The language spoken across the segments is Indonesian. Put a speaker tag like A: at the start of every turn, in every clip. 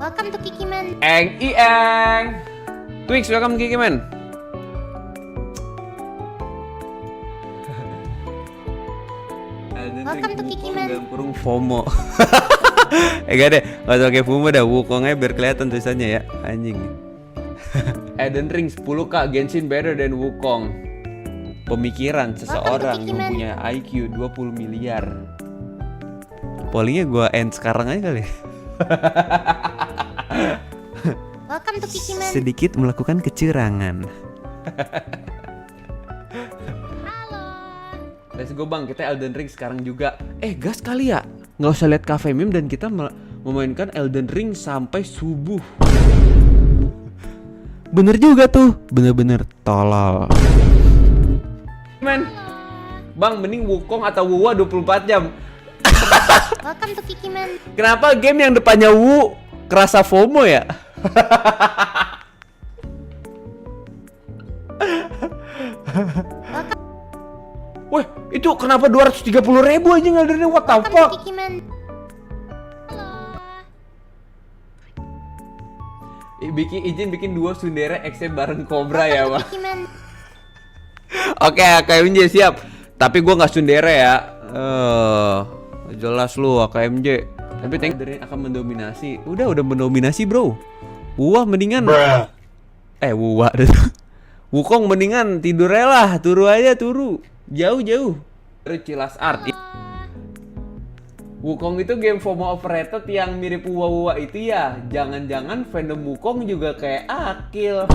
A: Welcome to Kikiman.
B: Eng Ieng. Twix, welcome to Kikiman.
A: Welcome to Kikiman.
B: Dalam kurung FOMO. Gak deh, gak usah pakai FOMO dah. Wukongnya biar kelihatan tulisannya ya. Anjing. Elden Ring 10k, Genshin better than Wukong. Pemikiran seseorang mempunyai IQ 20 miliar. Pollingnya gua end sekarang aja kali.
A: Welcome to Kikiman.
B: Sedikit melakukan kecurangan.
A: Halo.
B: Let's go bang, kita Elden Ring sekarang juga. Gas kali ya. Nggak usah lihat Cafe Meme dan kita memainkan Elden Ring sampai subuh. Bener juga tuh, bener-bener tolol. Men, bang mending Wukong atau Wuwa 24 jam.
A: Welcome to Kikiman.
B: Kenapa game yang depannya Wu kerasa FOMO ya? Wah, itu kenapa 230.000 aja Elden Ring? What the
A: Welcome to
B: fuck?
A: Kikiman.
B: Izin bikin duo Sundere X bareng Cobra ya, Bang.
A: Kikiman.
B: Oke, AKMJ siap. Tapi gua nggak Sundere ya. Jelas lu AKMJ. Tapi Elden Ring akan mendominasi. Udah mendominasi, Bro. Wah, mendingan Wuwa. Wukong mendingan tidur lah, turu aja, turu. Jauh. Cilas Art. Wukong itu game FOMO overrated yang mirip Wuwa itu ya. Jangan-jangan fandom Wukong juga kayak Akil.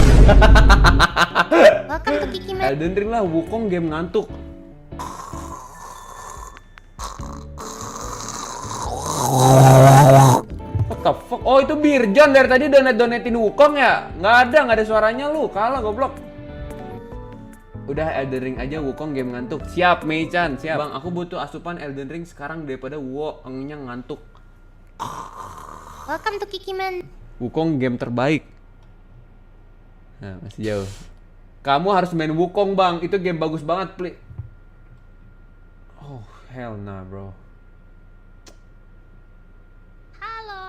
A: Welcome to Kikiman.
B: Elden Ring lah, Wukong game ngantuk. What the fuck? Oh itu Birjon dari tadi donetin Wukong ya? Nggak ada suaranya lu, kalah goblok. Udah Elden Ring aja, Wukong game ngantuk. Siap Mei-chan, siap. Bang, aku butuh asupan Elden Ring sekarang daripada Wuongnya ngantuk.
A: Welcome to Kikiman.
B: Wukong game terbaik. Nah, masih jauh. Kamu harus main Wukong, Bang. Itu game bagus banget, please. Oh, hell nah, bro.
A: Halo.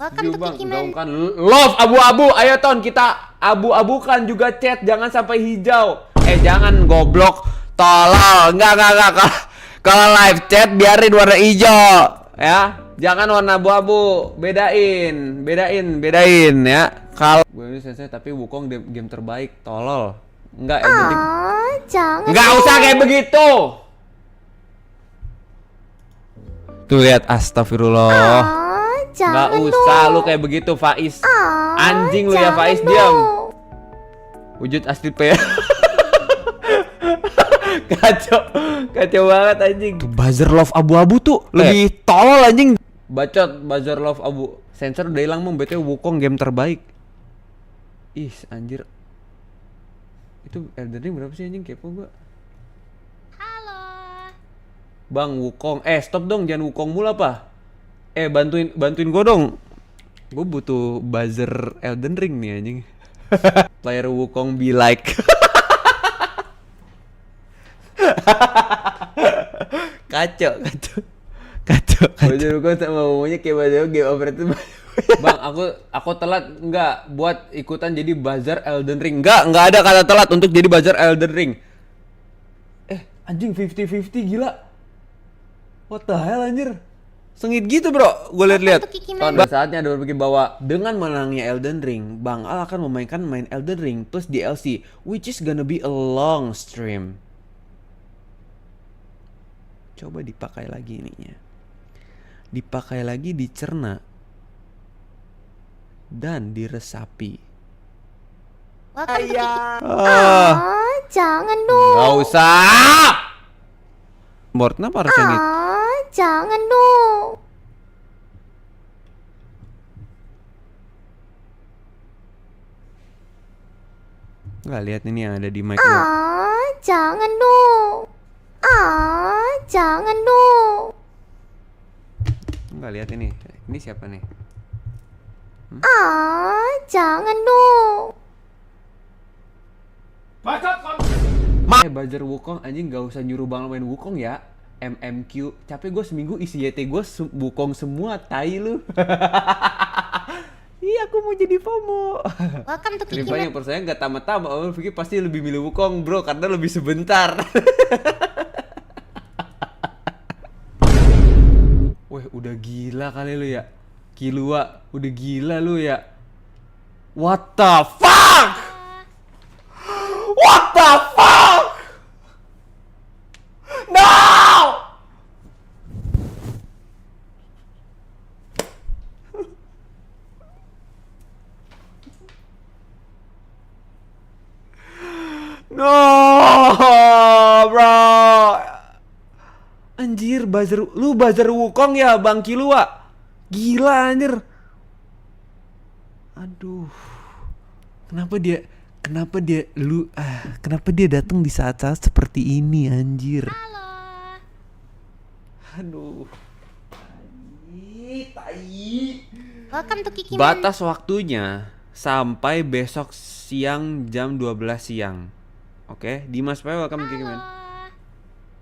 A: Welcome to
B: Bang,
A: Kikiman.
B: gaungkan love abu-abu. Ayo Ton, kita abu-abukan juga chat, jangan sampai hijau. Jangan goblok, tolol. Enggak. Kalau live chat biarin warna hijau, ya. Jangan warna abu-abu. Bedain ya. Kalau gue ini sensei tapi Wukong game terbaik, tolol. Enggak,
A: Jangan.
B: enggak usah kayak begitu. Tuh lihat, astagfirullah. Nggak usah lu kayak begitu, Faiz. Anjing lu ya, Faiz, diam. Wujud asli P. Kacau banget anjing. Tuh buzzer love abu-abu tuh lebih tolol anjing. Bacot buzzer love abu. Sensor udah hilang, BTW Wukong game terbaik. Ih, anjir. Itu Elden Ring berapa sih anjing, kepo gua.
A: Halo.
B: Bang Wukong, stop dong, jangan Wukong mulu apa? Bantuin gua dong. Gua butuh buzzer Elden Ring nih anjing. Player Wukong be like. Kacau. Buzzer Wukong sama ngomongnya kayak buzzer game operator. Bang, aku telat enggak buat ikutan jadi buzzer Elden Ring. Enggak ada kata telat untuk jadi buzzer Elden Ring. Anjing 50-50 gila. What the hell anjir? Sengit gitu bro, gue liat-liat. Saatnya ada berpikir bahwa dengan menangnya Elden Ring, Bang Al akan memainkan Elden Ring plus DLC, which is gonna be a long stream. Coba dipakai lagi ininya. Dipakai lagi, dicerna. Dan diresapi.
A: Welcome to Kikiman. Jangan dong.
B: Gak usah. Board kenapa harus yang itu?
A: Jangan dong.
B: Nggak lihat ini yang ada di mic lu.
A: Jangan dong. Jangan dong.
B: Nggak lihat ini. Ini siapa nih?
A: Jangan dong.
B: Buzzer Wukong anjing, gak usah nyuruh Bang main Wukong ya. MMQ, capek gue seminggu isi YT gue Wukong semua, tai lu. aku mau jadi FOMO.
A: Welcome to
B: Rifanya percaya nggak tamat-tamat. Om pikir pasti lebih milih Wukong bro, karena lebih sebentar. Weh, udah gila kali lu ya. Kilua, udah gila lu ya. What the fuck? What the fuck? No! No, bro. Anjir, buzzer Wukong ya, Bang Kilua. Gila anjir. Aduh. Kenapa dia datang di saat-saat seperti ini anjir.
A: Halo.
B: Aduh. Tai.
A: Welcome to Kiki.
B: Batas waktunya sampai besok siang jam 12 siang. Oke, Dimas Pai, welcome to Kiki Man.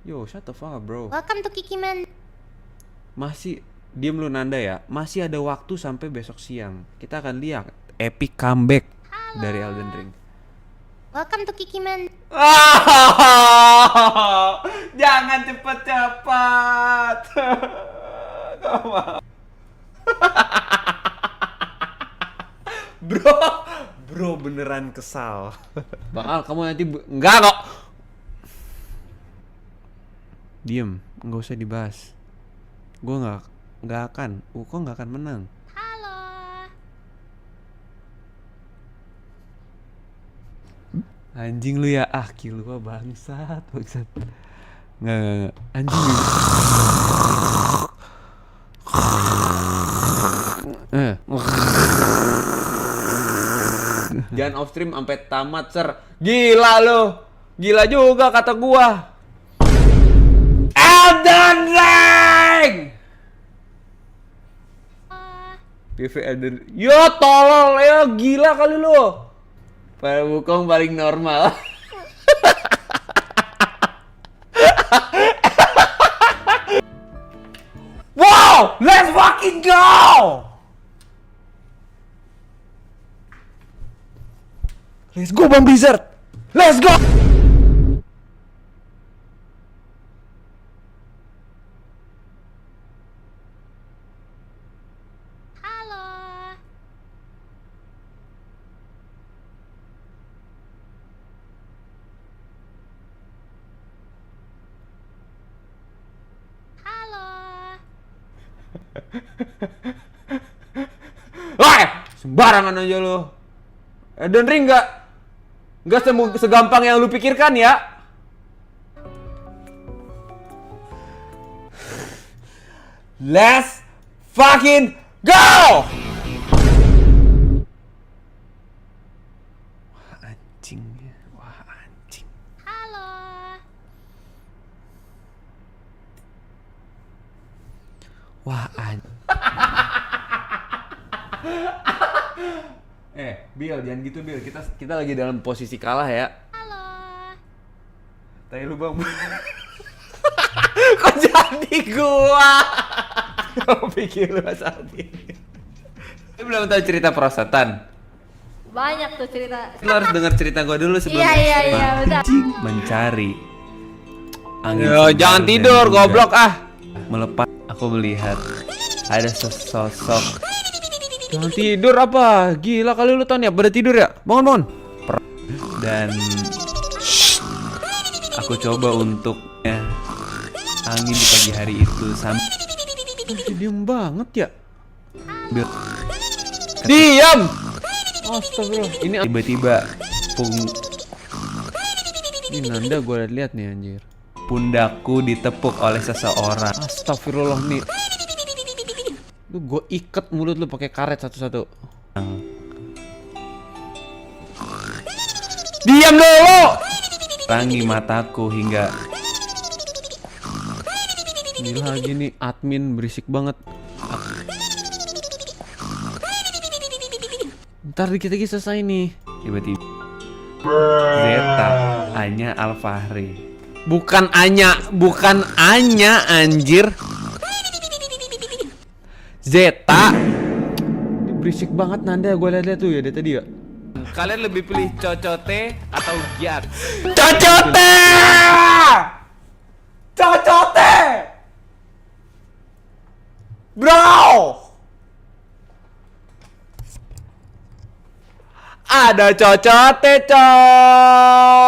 B: Yo, shut the fuck up, bro.
A: Welcome to Kiki Man.
B: Masih diem lu Nanda ya. Masih ada waktu sampai besok siang. Kita akan lihat epic comeback dari Elden Ring.
A: Welcome to Kiki Man.
B: Jangan cepet-cepet. Gak mau. Bro beneran kesal. Bakal kamu nanti enggak kok. Diem, nggak usah dibahas. Gue nggak akan. Wukong nggak akan menang.
A: Halo.
B: Anjing lu ya, Kilua bangsat. Nggak. Anjing. Jangan off stream sampai tamat, Sir. Gila lu. Gila juga kata gua. Elden Ring. PV Elden. Yo tolol ya, gila kali lu. Para Wukong paling normal. Wow, let's fucking go. Let's go Bang Blizzard. Let's go.
A: Halo. Halo.
B: Wah, sembarangan aja lu. Elden Ring nggak segampang yang lu pikirkan ya. Let's fucking go. Wah anjing.
A: Halo.
B: Wah anjing. Bill, jangan gitu Bill. Kita lagi dalam posisi kalah ya.
A: Halo.
B: Tanya lu Bang. Kok jadi gua? Kau pikir lu saat ini? Lu belum tahu cerita perosotan?
A: Banyak tuh cerita.
B: Lu harus dengar cerita gua dulu sebelum
A: Iya, benar.
B: mencari angin. Yo, jangan tidur, goblok ah. Melepas, aku melihat ada sesosok. Jangan tidur apa? Gila kali lu Ton ya, pada tidur ya? Bangun. Dan aku coba untuk angin di pagi hari itu sampai diam banget ya. Diam. Astagfirullah. Ini tiba-tiba ini Nanda gue lihat nih anjir. Pundakku ditepuk oleh seseorang. Astagfirullah nih. Lu gue ikat mulut lu pakai karet satu-satu. Diam dulu. Rangi mataku hingga ini lagi nih admin berisik banget. Ntar dikit lagi selesai nih. Tiba-tiba Zeta Anya Alfahri. Bukan Anya anjir. Zeta berisik banget Nanda, gue liat-liat tuh ya dari tadi ya. Kalian lebih pilih cocote atau giat? Cocote! Cocote! Bro! Ada cocote, coy!